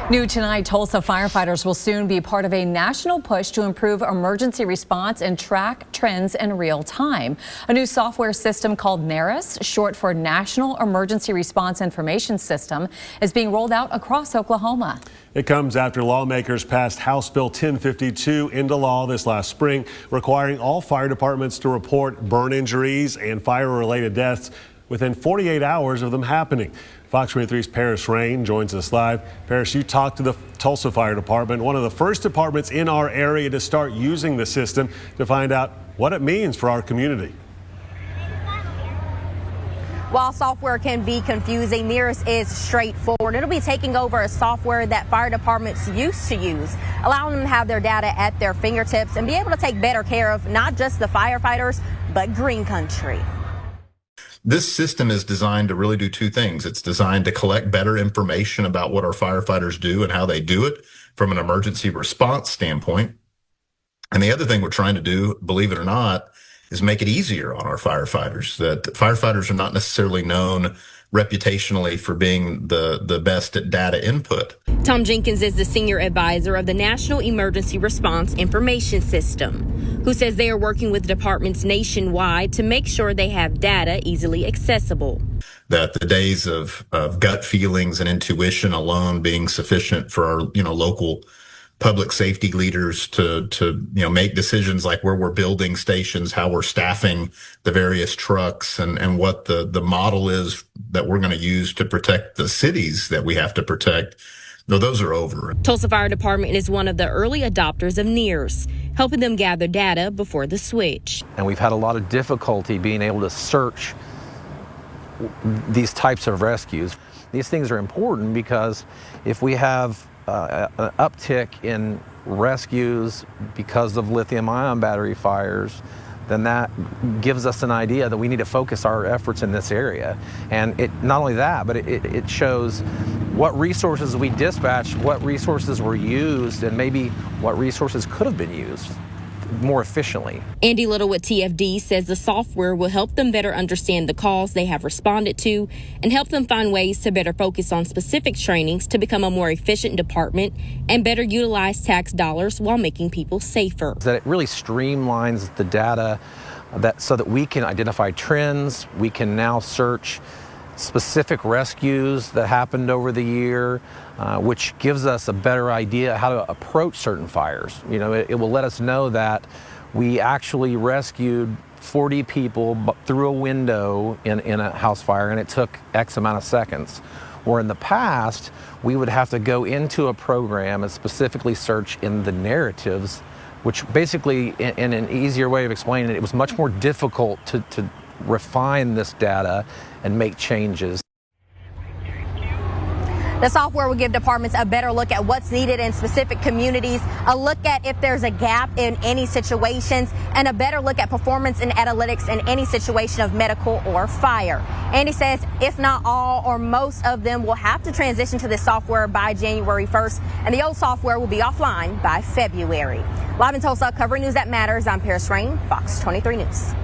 New tonight, Tulsa firefighters will soon be part of a national push to improve emergency response and track trends in real time. A new software system called NERIS, short for National Emergency Response Information System, is being rolled out across Oklahoma. It comes after lawmakers passed House Bill 1052 into law this last spring, requiring all fire departments to report burn injuries and fire-related deaths within 48 hours of them happening. Fox 23's Paris Rain joins us live. Paris, you talked to the Tulsa Fire Department, one of the first departments in our area to start using the system, to find out what it means for our community. While software can be confusing, NERIS is straightforward. It'll be taking over a software that fire departments used to use, allowing them to have their data at their fingertips and be able to take better care of not just the firefighters, but green country. This system is designed to really do two things. It's designed to collect better information about what our firefighters do and how they do it from an emergency response standpoint. And the other thing we're trying to do, believe it or not, is make it easier on our firefighters. That firefighters are not necessarily known reputationally for being the best at data input. Tom Jenkins is the senior advisor of the National Emergency Response Information System, who says they are working with departments nationwide to make sure they have data easily accessible. That the days of gut feelings and intuition alone being sufficient for our local public safety leaders to make decisions like where we're building stations, how we're staffing the various trucks, and what the model is that we're going to use to protect the cities that we have to protect. No, those are over. Tulsa Fire Department is one of the early adopters of NERIS, helping them gather data before the switch. And we've had a lot of difficulty being able to search these types of rescues. These things are important because if we have an uptick in rescues because of lithium-ion battery fires, then that gives us an idea that we need to focus our efforts in this area. And it not only that, but it shows what resources we dispatched, what resources were used, and maybe what resources could have been used more efficiently. Andy Little with TFD says the software will help them better understand the calls they have responded to and help them find ways to better focus on specific trainings to become a more efficient department and better utilize tax dollars while making people safer. That it really streamlines the data so that we can identify trends. We can now search specific rescues that happened over the year, which gives us a better idea how to approach certain fires. It will let us know that we actually rescued 40 people through a window in a house fire, and it took X amount of seconds. Where in the past, we would have to go into a program and specifically search in the narratives, which basically, in an easier way of explaining it, it was much more difficult to refine this data and make changes. The software will give departments a better look at what's needed in specific communities, a look at if there's a gap in any situations, and a better look at performance and analytics in any situation of medical or fire. Andy says if not all or most of them will have to transition to this software by January 1st, and the old software will be offline by February. Live in Tulsa, covering news that matters, I'm Paris Rain, Fox 23 News.